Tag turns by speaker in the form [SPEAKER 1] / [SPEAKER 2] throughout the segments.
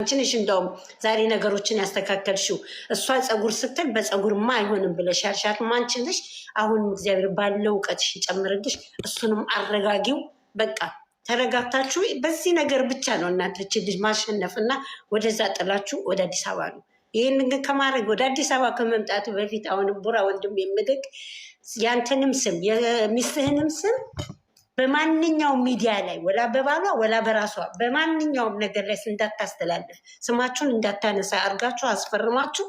[SPEAKER 1] አንቺንሽ እንደውም ዛሬ ነገሮችን ያስተካከልሽው እሷ ፀጉር ስትል በፀጉርማ አይሆንም ብለሽ ያልሻት አንቺንሽ። አሁንም እግዚአብሔር ባለው እውቀትሽ ይጨምርልሽ፣ እሱንም አረጋጊው። በቃ ተረጋግታችሁ በዚህ ነገር ብቻ ነው እናንተ ልጅ ማሸነፍና ወደዛ ጥላችሁ ወደ አዲስ አበባ ነው። ይህን ግን ከማድረግ ወደ አዲስ አበባ ከመምጣቱ በፊት አሁንም ቡራ ወንድም የምልክ ያንተንም ስም የሚስትህንም ስም በማንኛውም ሚዲያ ላይ ወላ በባሏ ወላ በራሷ በማንኛውም ነገር ላይ እንዳታስተላልፍ፣ ስማችሁን እንዳታነሳ አድርጋችሁ አስፈርማችሁ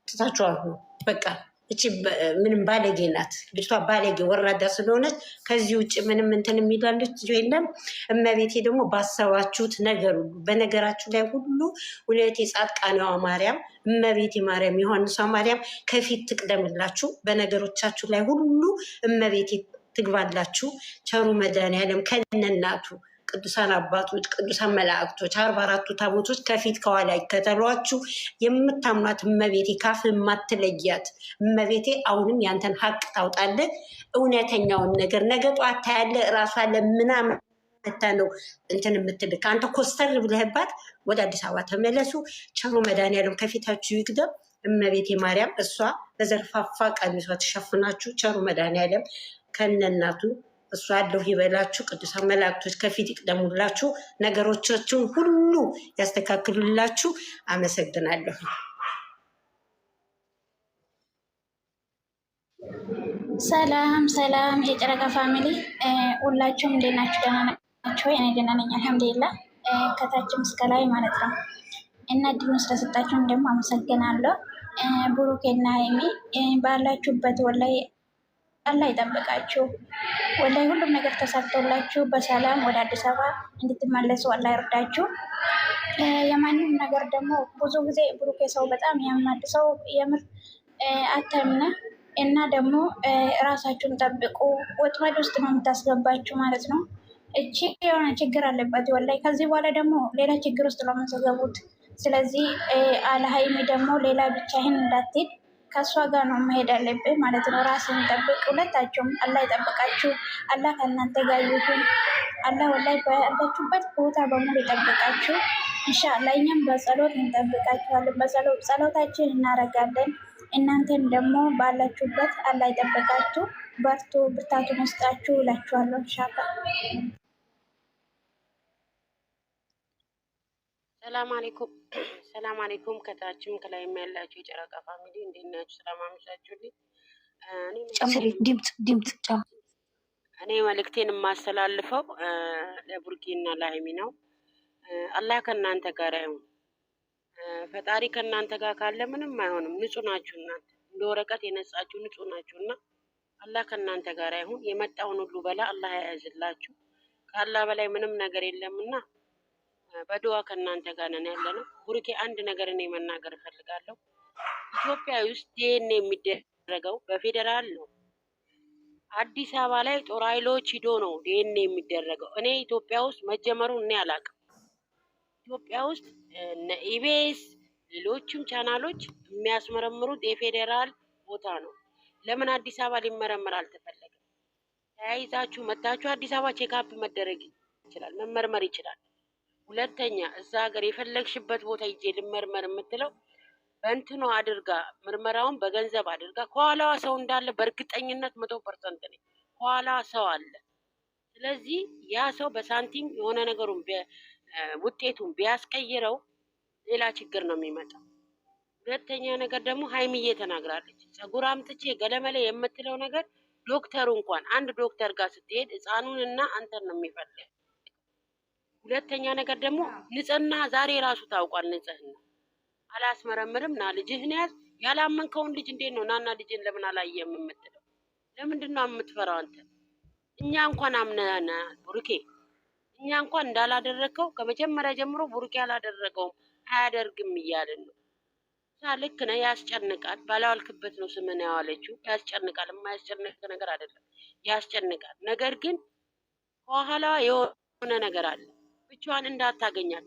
[SPEAKER 1] ትታችኋል ነው በቃ። እቺ ምንም ባለጌ ናት ልጅቷ፣ ባለጌ ወራዳ ስለሆነች ከዚህ ውጭ ምንም እንትን የሚላለች የለም። እመቤቴ ደግሞ ባሰባችሁት ነገር ሁሉ በነገራችሁ ላይ ሁሉ እውነቴ ጻድቃኔዋ ማርያም እመቤቴ ማርያም ዮሐንሷ ማርያም ከፊት ትቅደምላችሁ በነገሮቻችሁ ላይ ሁሉ እመቤቴ ትግባላችሁ። ቸሩ መድኃኒዓለም ከነናቱ ቅዱሳን አባቶች ቅዱሳን መላእክቶች 44ቱ ታቦቶች ከፊት ከኋላ ይከተሏችሁ። የምታምኗት እመቤቴ ካፍ የማትለያት እመቤቴ አሁንም ያንተን ሀቅ ታውጣለህ። እውነተኛውን ነገር ነገ ጧት ታያለህ። እራሷ ለምናምን ነው እንትን የምትልክ አንተ ኮስተር ብለህባት ወደ አዲስ አበባ ተመለሱ። ቸሩ መድኃኒዓለም ከፊታችሁ ይቅደም። እመቤቴ ማርያም እሷ በዘርፋፋ ቀሚሷ ተሸፍናችሁ ቸሩ መድኃኒዓለም ከነናቱ እሱ አለሁ ይበላችሁ። ቅዱሳን መላእክቶች ከፊት ይቅደሙላችሁ፣ ነገሮቻችሁን ሁሉ ያስተካክሉላችሁ። አመሰግናለሁ።
[SPEAKER 2] ሰላም ሰላም፣ የጨረቃ ፋሚሊ ሁላችሁም እንዴት ናችሁ? ደህና ናችሁ? እኔ ደህና ነኝ አልሐምዱሊላህ፣ ከታችም እስከ ላይ ማለት ነው። እና እድሉን ስለሰጣችሁም ደግሞ አመሰግናለሁ። ብሩኬና ሀይሚ ባላችሁበት ወላይ አላህ ይጠብቃችሁ። ወላይ ሁሉም ነገር ተሳክቶላችሁ በሰላም ወደ አዲስ አበባ እንድትመለሱ አላህ ይርዳችሁ። የማንም ነገር ደግሞ ብዙ ጊዜ ብሩኬ ሰው በጣም ያማድ ሰው የምር አተምነ እና ደግሞ ራሳችሁን ጠብቁ። ወጥመድ ውስጥ ነው የምታስገባችሁ ማለት ነው። እቺ የሆነ ችግር አለበት ወላይ። ከዚህ በኋላ ደግሞ ሌላ ችግር ውስጥ ነው የምትገቡት። ስለዚህ አለ ሀይሚ ደግሞ ሌላ ብቻህን እንዳትሄድ ከእሷ ጋር ነው መሄድ አለብህ ማለት ነው። ራስን ጠብቅ። ሁለታችሁም አላህ ይጠብቃችሁ። አላህ ከእናንተ ጋር ይሁን። አላህ ወላይ ባላችሁበት ቦታ በሙሉ ይጠብቃችሁ። ኢንሻአላህ እኛም በጸሎት እንጠብቃችኋለን። ጸሎታችን እናደርጋለን። እናንተም ደግሞ ባላችሁበት አላህ ይጠብቃችሁ። በርቱ፣ ብርታቱን ውስጣችሁ እላችኋለሁ። ኢንሻአላህ።
[SPEAKER 3] ሰላም አለይኩም ከታችም ከላይም ያላችሁ የጨረቃ ፋሚሊ እንዴት ናችሁ? ሰላም አመሻችሁልኝ። እኔ መልእክቴን የማስተላልፈው ለቡርኪና ለሀይሚ ነው። አላህ ከእናንተ ጋር ይሁን። ፈጣሪ ከእናንተ ጋር ካለ ምንም አይሆንም። ንጹህ ናችሁ እናንተ እንደ ወረቀት የነጻችሁ ንጹህ ናችሁ እና አላህ ከእናንተ ጋር ይሁን። የመጣውን ሁሉ በላ አላህ ያያዝላችሁ። ከአላህ በላይ ምንም ነገር የለምና በድዋ ከእናንተ ጋር ነን ያለ ነው። ቡርኬ አንድ ነገር እኔ መናገር እፈልጋለሁ። ኢትዮጵያ ውስጥ ዲኤንኤ የሚደረገው በፌዴራል ነው። አዲስ አበባ ላይ ጦር ኃይሎች ሂዶ ነው ዲኤንኤ የሚደረገው። እኔ ኢትዮጵያ ውስጥ መጀመሩን እኔ አላውቅም። ኢትዮጵያ ውስጥ እነ ኢቢኤስ ሌሎችም ቻናሎች የሚያስመረምሩት የፌዴራል ቦታ ነው። ለምን አዲስ አበባ ሊመረመር አልተፈለገም? ተያይዛችሁ መታችሁ አዲስ አበባ ቼክአፕ መደረግ ይችላል፣ መመርመር ይችላል። ሁለተኛ እዛ ሀገር የፈለግሽበት ቦታ ይዤ ልመርመር የምትለው በእንትኖ አድርጋ ምርመራውን በገንዘብ አድርጋ ከኋላዋ ሰው እንዳለ በእርግጠኝነት 100% ነኝ። ከኋላዋ ሰው አለ። ስለዚህ ያ ሰው በሳንቲም የሆነ ነገሩን ውጤቱን ቢያስቀይረው ሌላ ችግር ነው የሚመጣው። ሁለተኛ ነገር ደግሞ ሀይሚዬ ተናግራለች። ፀጉር አምጥቼ ገለመለ የምትለው ነገር ዶክተሩ እንኳን አንድ ዶክተር ጋር ስትሄድ ህፃኑን እና አንተን ነው የሚፈልግ። ሁለተኛ ነገር ደግሞ ንጽህና ዛሬ ራሱ ታውቋል። ንጽህና አላስመረምርም ና ልጅህን ያዝ። ያላመንከውን ልጅ እንዴት ነው ናና ልጅን ለምን አላየም የምትለው? ለምንድን ነው የምትፈራው አንተ? እኛ እንኳን አምነናል ቡርኬ፣ እኛ እንኳን እንዳላደረግከው ከመጀመሪያ ጀምሮ ቡርኬ አላደረገውም አያደርግም እያልን ነው። ልክ ነህ፣ ያስጨንቃል። ባላዋልክበት ነው ስምን ያዋለችው። ያስጨንቃል። የማያስጨንቅ ነገር አይደለም፣ ያስጨንቃል። ነገር ግን ከኋላዋ የሆነ ነገር አለ። ብቻዋን እንዳታገኛት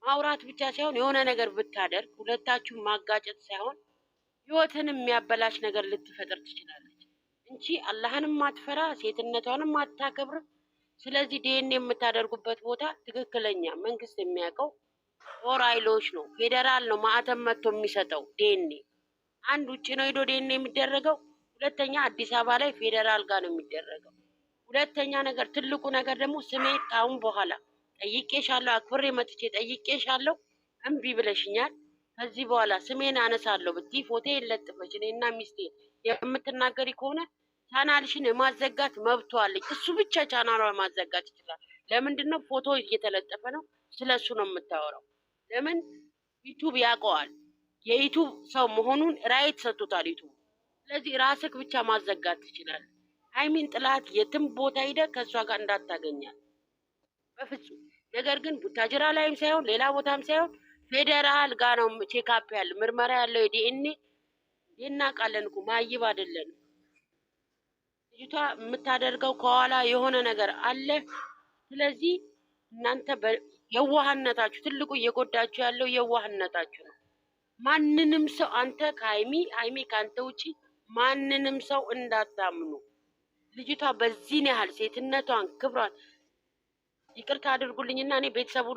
[SPEAKER 3] ማውራት ብቻ ሳይሆን የሆነ ነገር ብታደርግ ሁለታችሁም ማጋጨት ሳይሆን ህይወትን የሚያበላሽ ነገር ልትፈጥር ትችላለች እንጂ አላህንም አትፈራ፣ ሴትነቷንም አታከብር። ስለዚህ ዲኤንኤ የምታደርጉበት ቦታ ትክክለኛ መንግስት የሚያውቀው ጦር ኃይሎች ነው፣ ፌዴራል ነው ማዕተም መጥቶ የሚሰጠው ዲኤንኤ። አንድ ውጭ ነው ሄዶ ዲኤንኤ የሚደረገው፣ ሁለተኛ አዲስ አበባ ላይ ፌዴራል ጋር ነው የሚደረገው። ሁለተኛ ነገር ትልቁ ነገር ደግሞ ስሜ ካሁን በኋላ ጠይቄሻለሁ፣ አክብሬ መጥቼ ጠይቄሻለሁ፣ እምቢ ብለሽኛል። ከዚህ በኋላ ስሜን አነሳለሁ ብትይ ፎቶ የለጥፈች እኔና ሚስቴ የምትናገሪ ከሆነ ቻናልሽን የማዘጋት መብቷ አለኝ። እሱ ብቻ ቻናሏን ማዘጋት ይችላል። ለምንድን ነው ፎቶ እየተለጠፈ ነው፣ ስለ እሱ ነው የምታወራው። ለምን ዩቱብ ያውቀዋል፣ የዩቱብ ሰው መሆኑን ራይት ሰጥቶታል ዩቱብ። ስለዚህ ራስክ ብቻ ማዘጋት ትችላለህ። ሀይሚን ጥላት የትም ቦታ ሂደ ከእሷ ጋር እንዳታገኛል በፍጹም። ነገር ግን ቡታጅራ ላይም ሳይሆን ሌላ ቦታም ሳይሆን ፌዴራል ጋር ነው ቼክአፕ ያለ ምርመራ ያለው የዲኤንኤ እናውቃለን እኮ ማይብ አይደለንም። ልጅቷ የምታደርገው ከኋላ የሆነ ነገር አለ። ስለዚህ እናንተ የዋህነታችሁ ትልቁ እየጎዳችሁ ያለው የዋህነታችሁ ነው። ማንንም ሰው አንተ ከሀይሚ ከአንተ ውጪ ማንንም ሰው እንዳታምኑ። ልጅቷ በዚህን ያህል ሴትነቷን ክብሯን ይቅርታ አድርጉልኝና እኔ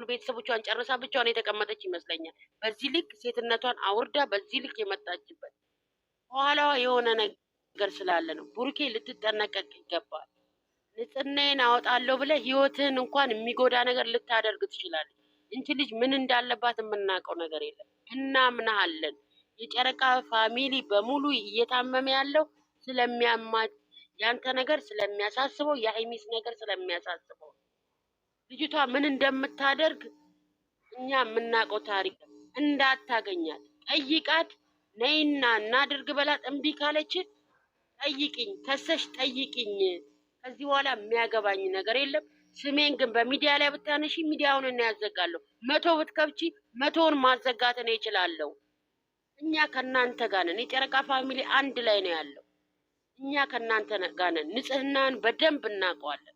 [SPEAKER 3] ቤተሰቦቿን ጨርሳ ብቻዋን የተቀመጠች ይመስለኛል። በዚህ ልክ ሴትነቷን አውርዳ በዚህ ልክ የመጣችበት በኋላዋ የሆነ ነገር ስላለ ነው። ቡሩኬ ልትጠነቀቅ ይገባል። ንጽህናዬን አወጣለሁ ብለህ ህይወትህን እንኳን የሚጎዳ ነገር ልታደርግ ትችላለህ። እንቺ ልጅ ምን እንዳለባት የምናውቀው ነገር የለም። እናምናሃለን። የጨረቃ ፋሚሊ በሙሉ እየታመመ ያለው ስለሚያማት ያንተ ነገር ስለሚያሳስበው የሀይሚስ ነገር ስለሚያሳስበው ልጅቷ ምን እንደምታደርግ እኛ የምናውቀው ታሪክ እንዳታገኛት ጠይቃት። ነይና እናድርግ በላት። እምቢ ካለች ጠይቅኝ፣ ከሰሽ ጠይቅኝ። ከዚህ በኋላ የሚያገባኝ ነገር የለም። ስሜን ግን በሚዲያ ላይ ብታነሺ ሚዲያውን እና ያዘጋለሁ። 100 ብትከብቺ 100ውን ማዘጋት ነው ይችላለሁ። እኛ ከናንተ ጋር ነን። የጨረቃ ፋሚሊ አንድ ላይ ነው ያለው። እኛ ከናንተ ጋር ነን። ንጽህናን በደንብ እናውቀዋለን።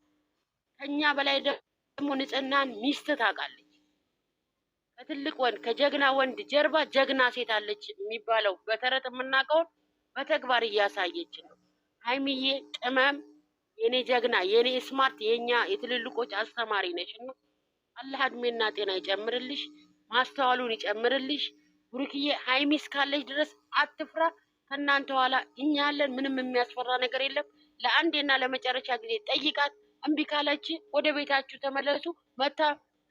[SPEAKER 3] ከኛ በላይ ደግሞ ንጽህናን ሚስት ታውቃለች። ከትልቅ ወንድ ከጀግና ወንድ ጀርባ ጀግና ሴት አለች የሚባለው በተረት የምናውቀውን በተግባር እያሳየች ነው። ሀይሚዬ ቅመም፣ የኔ ጀግና፣ የኔ ስማርት፣ የኛ የትልልቆች አስተማሪ ነሽ እና አላህ እድሜና ጤና ይጨምርልሽ፣ ማስተዋሉን ይጨምርልሽ። ብሩክዬ ሀይሚ እስካለች ድረስ አትፍራ። ከእናንተ ኋላ እኛ ያለን። ምንም የሚያስፈራ ነገር የለም። ለአንዴና ለመጨረሻ ጊዜ ጠይቃት። እምቢ ካለች ወደ ቤታችሁ ተመለሱ። መታ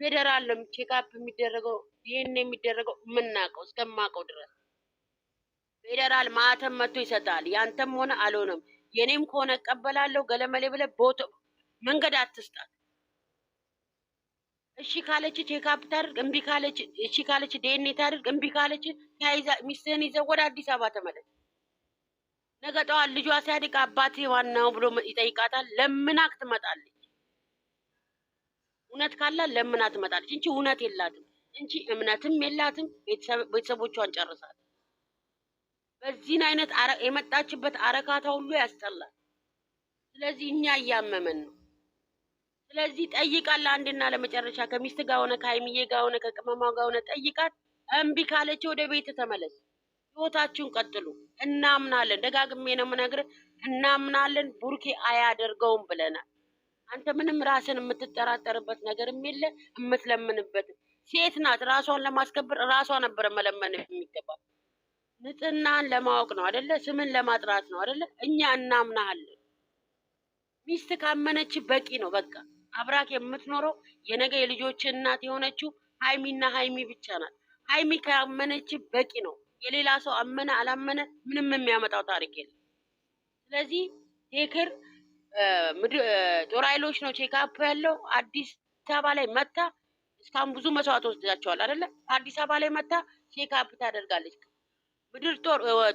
[SPEAKER 3] ፌዴራል ነው ቼክአፕ የሚደረገው ይህን የሚደረገው የምናውቀው እስከማውቀው ድረስ ፌዴራል ማህተም መጥቶ ይሰጣል። ያንተም ሆነ አልሆነም የኔም ከሆነ እቀበላለሁ ገለመሌ ብለህ ቦቶ መንገድ አትስጣት። እሺ ካለች ቼክአፕ ታድርግ፣ እምቢ ካለች እሺ ካለች ዲኤንኤ ታድርግ፣ እምቢ ካለች ተያይዛ ሚስትህን ይዘህ ወደ አዲስ አበባ ተመለስ። ነገ ጠዋት ልጇ ሲያድግ አባቴ ዋናው ብሎ ይጠይቃታል። ለምናክ ትመጣለች። እውነት ካላት ለምና ትመጣለች እንጂ እውነት የላትም እንጂ እምነትም የላትም። ቤተሰቦቿን ጨርሳል። በዚህን አይነት የመጣችበት አረካታ ሁሉ ያስጠላል። ስለዚህ እኛ እያመመን ነው። ስለዚህ ጠይቃት አንድና ለመጨረሻ ከሚስት ጋር ሆነ ከሀይሚዬ ጋር ሆነ ከቅመማው ጋር ሆነ ጠይቃት። እምቢ ካለች ወደ ቤት ተመለስ። ህይወታችሁን ቀጥሉ። እናምናለን። ደጋግሜ ነው የምነግርህ፣ እናምናለን። ቡርኬ አያደርገውም ብለናል። አንተ ምንም ራስን የምትጠራጠርበት ነገርም የለ የምትለምንበት። ሴት ናት። ራሷን ለማስከበር ራሷ ነበር መለመን የሚገባል። ንጽህናን ለማወቅ ነው አይደለ? ስምን ለማጥራት ነው አይደለ? እኛ እናምናለን። ሚስት ካመነች በቂ ነው። በቃ አብራክ የምትኖረው የነገ የልጆች እናት የሆነችው ሀይሚና ሀይሚ ብቻ ናት። ሀይሚ ካመነች በቂ ነው። የሌላ ሰው አመነ አላመነ ምንም የሚያመጣው ታሪክ የለም። ስለዚህ ቴክር ጦር ኃይሎች ነው ቼክአፕ ያለው። አዲስ አበባ ላይ መታ እስካሁን ብዙ መስዋዕት ወስዳቸዋል አይደለ? አዲስ አበባ ላይ መታ ቼክአፕ ታደርጋለች። ምድር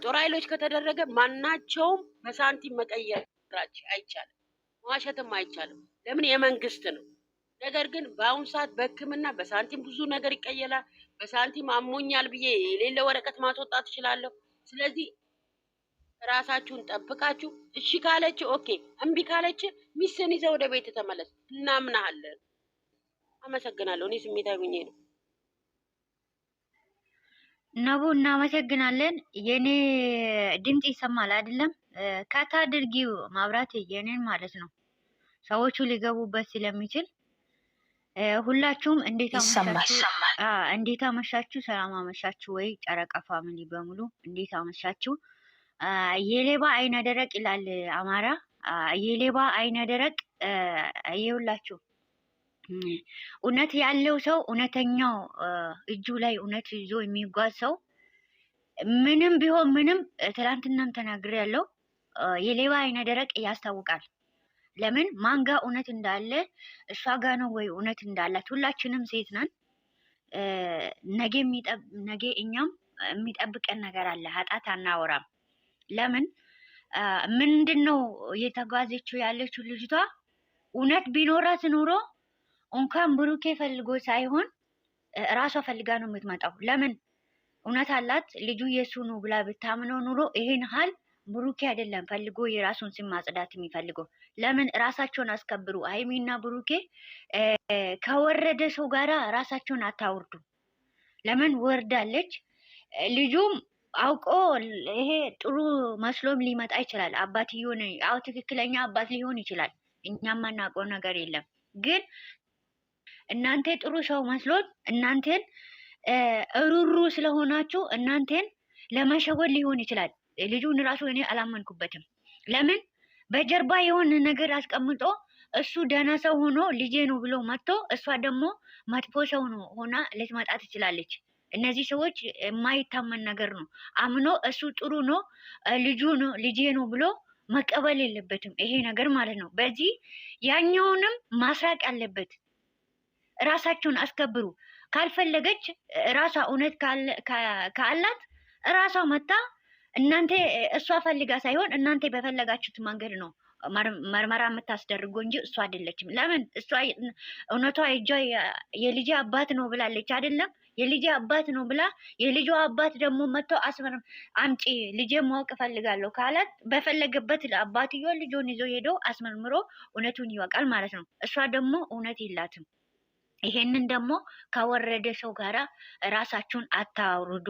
[SPEAKER 3] ጦር ኃይሎች ከተደረገ ማናቸውም በሳንቲም መቀየር አይቻልም፣ መዋሸትም አይቻልም። ለምን? የመንግስት ነው። ነገር ግን በአሁኑ ሰዓት በሕክምና በሳንቲም ብዙ ነገር ይቀየራል። በሳንቲም አሞኛል ብዬ የሌለ ወረቀት ማስወጣት እችላለሁ። ስለዚህ ራሳችሁን ጠብቃችሁ እሺ ካለች ኦኬ፣ እምቢ ካለች ሚስትን ይዘህ ወደ ቤት ተመለስ። እናምናለን። አመሰግናለሁ። እኔ ስሜታዊ ሆኜ ነው።
[SPEAKER 4] ነቡ እናመሰግናለን። የኔ ድምጽ ይሰማል አይደለም? ከታድርጊው ማብራት የኔን ማለት ነው። ሰዎቹ ሊገቡበት ስለሚችል ሁላችሁም እንዴት
[SPEAKER 1] ይሰማል።
[SPEAKER 4] አመሻችሁ? እንዴት አመሻችሁ? ሰላም አመሻችሁ ወይ? ጨረቃ ፋሚሊ በሙሉ እንዴት አመሻችሁ? የሌባ አይነ ደረቅ ይላል አማራ። የሌባ አይነ ደረቅ ይኸውላችሁ፣ እውነት ያለው ሰው እውነተኛው እጁ ላይ እውነት ይዞ የሚጓዝ ሰው ምንም ቢሆን ምንም፣ ትላንትናም ተናግሬያለሁ፣ የሌባ አይነ ደረቅ ያስታውቃል። ለምን ማንጋ እውነት እንዳለ እሷ ጋ ነው ወይ እውነት እንዳላት? ሁላችንም ሴት ነን። ነገ እኛም የሚጠብቀን ነገር አለ። ኃጢአት አናወራም። ለምን ምንድን ነው እየተጓዘችው ያለችው ልጅቷ? እውነት ቢኖራት ኑሮ እንኳን ብሩኬ ፈልጎ ሳይሆን ራሷ ፈልጋ ነው የምትመጣው። ለምን እውነት አላት። ልጁ የሱ ነው ብላ ብታምነው ኑሮ ይሄን ሀል ብሩኬ አይደለም ፈልጎ የራሱን ስም ማጽዳት የሚፈልገው። ለምን ራሳቸውን አስከብሩ። ሀይሚና ብሩኬ ከወረደ ሰው ጋራ ራሳቸውን አታውርዱ። ለምን ወርዳለች። ልጁም አውቆ ይሄ ጥሩ መስሎም ሊመጣ ይችላል። አባትየውን አው ትክክለኛ አባት ሊሆን ይችላል። እኛም ማናውቀው ነገር የለም። ግን እናንተ ጥሩ ሰው መስሎን እናንተን እሩሩ ስለሆናችሁ እናንተን ለመሸወድ ሊሆን ይችላል። ልጁን ራሱ እኔ አላመንኩበትም። ለምን በጀርባ የሆነ ነገር አስቀምጦ እሱ ደህና ሰው ሆኖ ልጄ ነው ብሎ መጥቶ እሷ ደግሞ መጥፎ ሰው ነው ሆና ልትመጣ ትችላለች። እነዚህ ሰዎች የማይታመን ነገር ነው። አምኖ እሱ ጥሩ ነው ልጁ ነው ልጄ ነው ብሎ መቀበል የለበትም ይሄ ነገር ማለት ነው። በዚህ ያኛውንም ማስራቅ አለበት። ራሳቸውን አስከብሩ። ካልፈለገች ራሷ እውነት ካላት ራሷ መታ እናንተ እሷ ፈልጋ ሳይሆን እናንተ በፈለጋችሁት መንገድ ነው መርመራ የምታስደርጉ እንጂ እሷ አይደለችም። ለምን እሷ እውነቷ እጇ የልጅ አባት ነው ብላለች አይደለም? የልጅ አባት ነው ብላ የልጇ አባት ደግሞ መጥቶ አስመርም አምጪ ልጄ ማወቅ እፈልጋለሁ ካላት በፈለገበት አባትዮ ልጆን ይዞ ሄዶ አስመርምሮ እውነቱን ይወቃል ማለት ነው። እሷ ደግሞ እውነት የላትም። ይሄንን ደግሞ ከወረደ ሰው ጋራ ራሳችሁን አታውርዱ።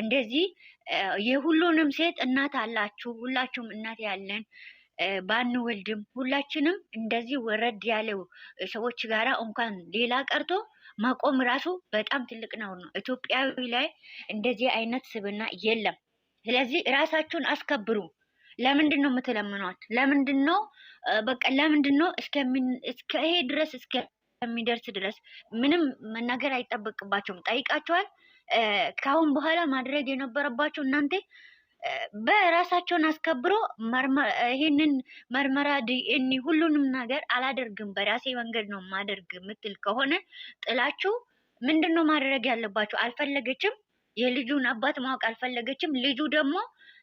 [SPEAKER 4] እንደዚህ የሁሉንም ሴት እናት አላችሁ። ሁላችሁም እናት ያለን ባንወልድም ሁላችንም እንደዚህ ወረድ ያለው ሰዎች ጋራ እንኳን ሌላ ቀርቶ መቆም ራሱ በጣም ትልቅ ነው። ኢትዮጵያዊ ላይ እንደዚህ አይነት ስብና የለም። ስለዚህ ራሳችሁን አስከብሩ። ለምንድን ነው የምትለምኗት? ለምንድን ነው በቃ ለምንድን ነው እስከ ይሄ ድረስ እስከሚደርስ ድረስ ምንም መናገር አይጠበቅባቸውም። ጠይቃቸዋል። ከአሁን በኋላ ማድረግ የነበረባቸው እናንተ በራሳቸውን አስከብሮ ይህንን መርመራ ዲኤንኤ ሁሉንም ነገር አላደርግም በራሴ መንገድ ነው ማደርግ የምትል ከሆነ ጥላችሁ ምንድን ነው ማድረግ ያለባቸው? አልፈለገችም፣ የልጁን አባት ማወቅ አልፈለገችም። ልጁ ደግሞ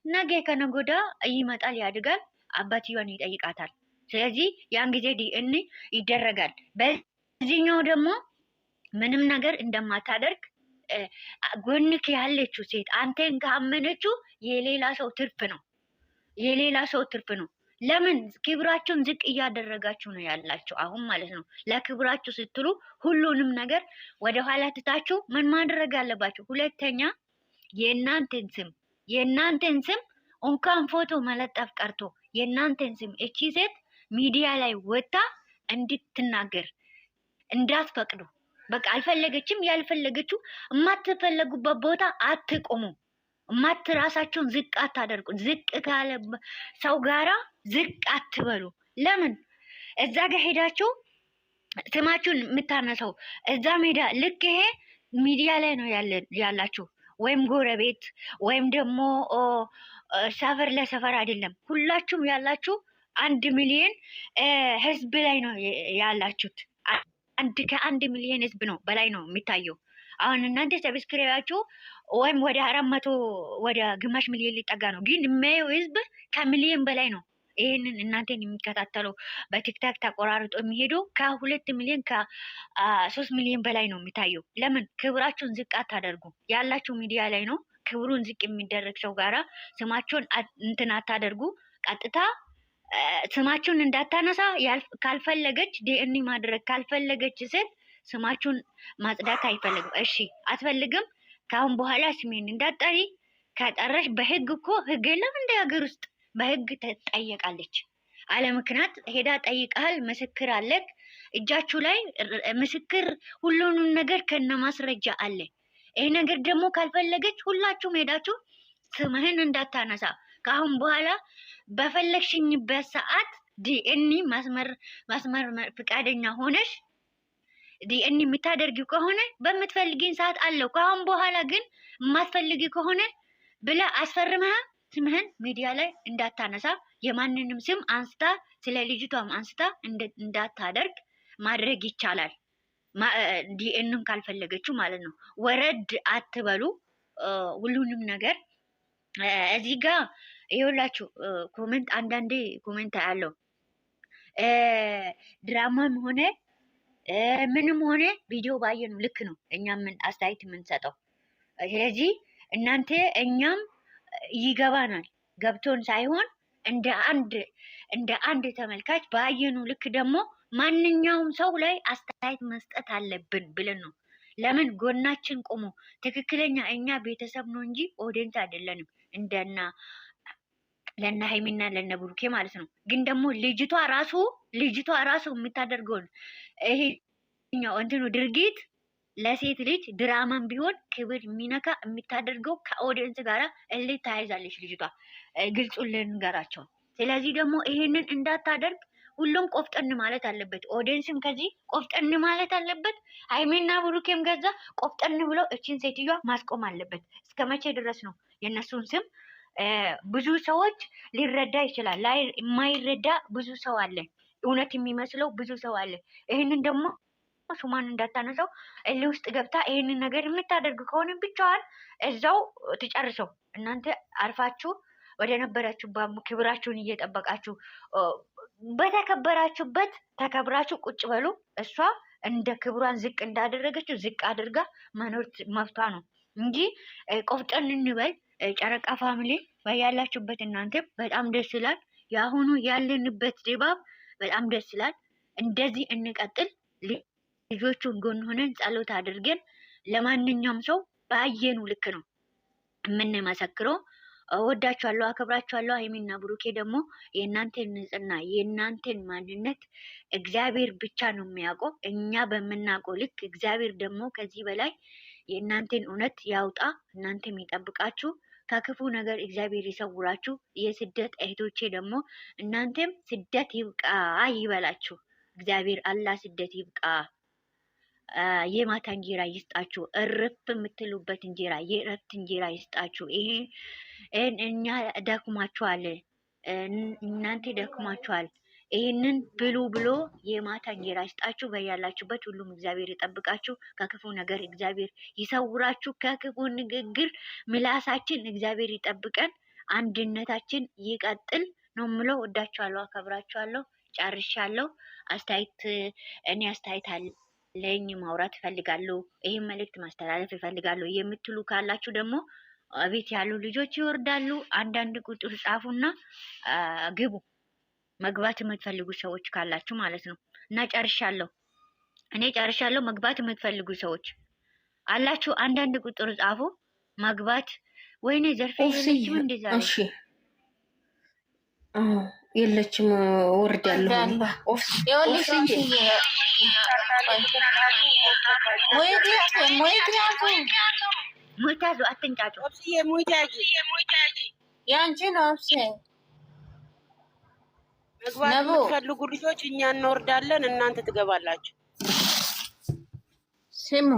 [SPEAKER 4] ነገ ከነገ ወዲያ ይመጣል፣ ያድጋል፣ አባትየውን ይጠይቃታል። ስለዚህ ያን ጊዜ ዲኤንኤ ይደረጋል። በዚህኛው ደግሞ ምንም ነገር እንደማታደርግ ጎንክ ያለችው ሴት አንተን ካመነችው የሌላ ሰው ትርፍ ነው፣ የሌላ ሰው ትርፍ ነው። ለምን ክብራችሁን ዝቅ እያደረጋችሁ ነው ያላችሁ አሁን ማለት ነው። ለክብራችሁ ስትሉ ሁሉንም ነገር ወደ ኋላ ትታችሁ ምን ማድረግ አለባችሁ? ሁለተኛ የእናንተን ስም እንኳን ፎቶ መለጠፍ ቀርቶ የእናንተን ስም እቺ ሴት ሚዲያ ላይ ወጣ እንድትናገር እንዳትፈቅዱ። በቃ አልፈለገችም። ያልፈለገችው የማትፈለጉበት ቦታ አትቆሙ። ራሳችሁን ዝቅ አታደርጉ። ዝቅ ካለ ሰው ጋራ ዝቅ አትበሉ። ለምን እዛ ጋር ሄዳችሁ ስማችሁን የምታነሳው እዛ ሜዳ ልክ ይሄ ሚዲያ ላይ ነው ያላችሁ፣ ወይም ጎረቤት ወይም ደግሞ ሰፈር ለሰፈር አይደለም። ሁላችሁም ያላችሁ 1 ሚሊዮን ህዝብ ላይ ነው ያላችሁት። ከ1 ሚሊዮን ህዝብ ነው በላይ ነው የሚታየው። አሁን እናንተ ሰብስክራይባችሁ ወይም ወደ 400 ወደ ግማሽ ሚሊዮን ሊጠጋ ነው፣ ግን የሚያየው ህዝብ ከሚሊዮን በላይ ነው። ይህንን እናንተን የሚከታተለው በቲክታክ ተቆራርጦ የሚሄዱ ከ2 ሚሊዮን ከ3 ሚሊዮን በላይ ነው የሚታየው። ለምን ክብራችሁን ዝቅ አታደርጉ? ያላችሁ ሚዲያ ላይ ነው። ክብሩን ዝቅ የሚደረግ ሰው ጋራ ስማችሁን እንትን አታደርጉ። ቀጥታ ስማችሁን እንዳታነሳ ካልፈለገች ዲኤንኤ ማድረግ ካልፈለገች ሴት ስማችሁን ማጽዳት አይፈልግም። እሺ አትፈልግም፣ ካሁን በኋላ ስሜን እንዳጠሪ ከጠረሽ በህግ እኮ ህግ የለም እንደ ሀገር ውስጥ በህግ ትጠየቃለች። አለ ምክንያት ሄዳ ጠይቀሃል፣ ምስክር አለክ፣ እጃችሁ ላይ ምስክር ሁሉንም ነገር ከነ ማስረጃ አለ። ይሄ ነገር ደግሞ ካልፈለገች ሁላችሁም ሄዳችሁ ስምህን እንዳታነሳ ከአሁን በኋላ በፈለግሽኝበት ሰዓት ዲኤንኤ ማስመር ፍቃደኛ ሆነሽ ዲኤንኤ የምታደርጊው ከሆነ በምትፈልጊን ሰዓት አለው። ከአሁን በኋላ ግን የማትፈልጊ ከሆነ ብለ አስፈርመህ ስምህን ሚዲያ ላይ እንዳታነሳ የማንንም ስም አንስታ ስለ ልጅቷም አንስታ እንዳታደርግ ማድረግ ይቻላል። ዲኤንኤን ካልፈለገችው ማለት ነው። ወረድ አትበሉ ሁሉንም ነገር እዚህ ጋር ይኸውላችሁ ኮሜንት አንዳንዴ ኮሜንት ያለው ድራማም ሆነ ምንም ሆነ ቪዲዮ ባየኑ ልክ ነው እኛ ምን አስተያየት የምንሰጠው። ስለዚህ እናንተ እኛም ይገባናል ገብቶን ሳይሆን እንደ አንድ ተመልካች ባየኑ ልክ ደግሞ ማንኛውም ሰው ላይ አስተያየት መስጠት አለብን ብለን ነው። ለምን ጎናችን ቆሞ ትክክለኛ እኛ ቤተሰብ ነው እንጂ ኦዲየንስ አይደለንም። እንደና ለና ሀይሚና ለነ ብሩኬ ማለት ነው። ግን ደግሞ ልጅቷ ራሱ የምታደርገውን ይሄኛው እንትኑ ድርጊት ለሴት ልጅ ድራማም ቢሆን ክብር የሚነካ የምታደርገው ከኦዲየንስ ጋር እልህ ታያይዛለች ልጅቷ። ግልጹን ልንገራቸው። ስለዚህ ደግሞ ይሄንን እንዳታደርግ ሁሉም ቆፍጠን ማለት አለበት። ኦዲየንስም ከዚህ ቆፍጠን ማለት አለበት። ሀይሚና ብሩኬም ገዛ ቆፍጠን ብለው እችን ሴትዮዋ ማስቆም አለበት። እስከ መቼ ድረስ ነው የእነሱን ስም ብዙ ሰዎች ሊረዳ ይችላል። ላይ የማይረዳ ብዙ ሰው አለ። እውነት የሚመስለው ብዙ ሰው አለ። ይህንን ደግሞ ሱማን እንዳታነሳው እልህ ውስጥ ገብታ ይህንን ነገር የምታደርግ ከሆነ ብቻዋን እዛው ትጨርሰው። እናንተ አርፋችሁ ወደ ነበራችሁበት ክብራችሁን እየጠበቃችሁ በተከበራችሁበት ተከብራችሁ ቁጭ በሉ። እሷ እንደ ክብሯን ዝቅ እንዳደረገችው ዝቅ አድርጋ መኖር መብቷ ነው እንጂ ቆፍጠን እንበል። ጨረቃ ፋሚሊ በያላችሁበት እናንተ በጣም ደስ ይላል። የአሁኑ ያለንበት ድባብ በጣም ደስ ይላል። እንደዚህ እንቀጥል። ልጆቹን ጎን ሆነን ጸሎት አድርገን ለማንኛውም ሰው ባየኑ ልክ ነው የምንመሰክረው። ወዳችኋለሁ፣ አከብራችኋለሁ። ሀይሚና ብሩኬ ደግሞ የእናንተን ንጽህና የእናንተን ማንነት እግዚአብሔር ብቻ ነው የሚያውቀው። እኛ በምናውቀው ልክ እግዚአብሔር ደግሞ ከዚህ በላይ የእናንተን እውነት ያውጣ። እናንተም ይጠብቃችሁ፣ ከክፉ ነገር እግዚአብሔር ይሰውራችሁ። የስደት እህቶቼ ደግሞ እናንተም ስደት ይብቃ ይበላችሁ እግዚአብሔር። አላህ ስደት ይብቃ፣ የማታ እንጀራ ይስጣችሁ። እርፍ የምትሉበት እንጀራ የእረፍት እንጀራ ይስጣችሁ። ይሄ እኛ ደክሟችኋል፣ እናንተ ደክሟችኋል። ይህንን ብሉ ብሎ የማታ እንጀራ ይስጣችሁ። በያላችሁበት ሁሉም እግዚአብሔር ይጠብቃችሁ፣ ከክፉ ነገር እግዚአብሔር ይሰውራችሁ። ከክፉ ንግግር ምላሳችን እግዚአብሔር ይጠብቀን፣ አንድነታችን ይቀጥል ነው የምለው። ወዳችኋለሁ፣ አከብራችኋለሁ። ጨርሻለሁ። እኔ አስተያየት አለኝ፣ ማውራት እፈልጋለሁ፣ ይህን መልእክት ማስተላለፍ እፈልጋለሁ የምትሉ ካላችሁ ደግሞ ቤት ያሉ ልጆች ይወርዳሉ። አንዳንድ ቁጥር ጻፉና ግቡ። መግባት የምትፈልጉ ሰዎች ካላችሁ ማለት ነው። እና ጨርሻለሁ። እኔ ጨርሻለሁ። መግባት የምትፈልጉ ሰዎች አላችሁ አንዳንድ ቁጥር ጻፉ። መግባት ወይኔ ዘርፌ የለችም እንደዛ ነው።
[SPEAKER 1] እሺ የለችም። ወርዳለሁ። ሙይታዙ አትንጫጩ።
[SPEAKER 5] ያንቺ ነው።
[SPEAKER 3] መግባት የምትፈልጉ ልጆች እኛ እንወርዳለን፣ እናንተ ትገባላችሁ።
[SPEAKER 1] ስሙ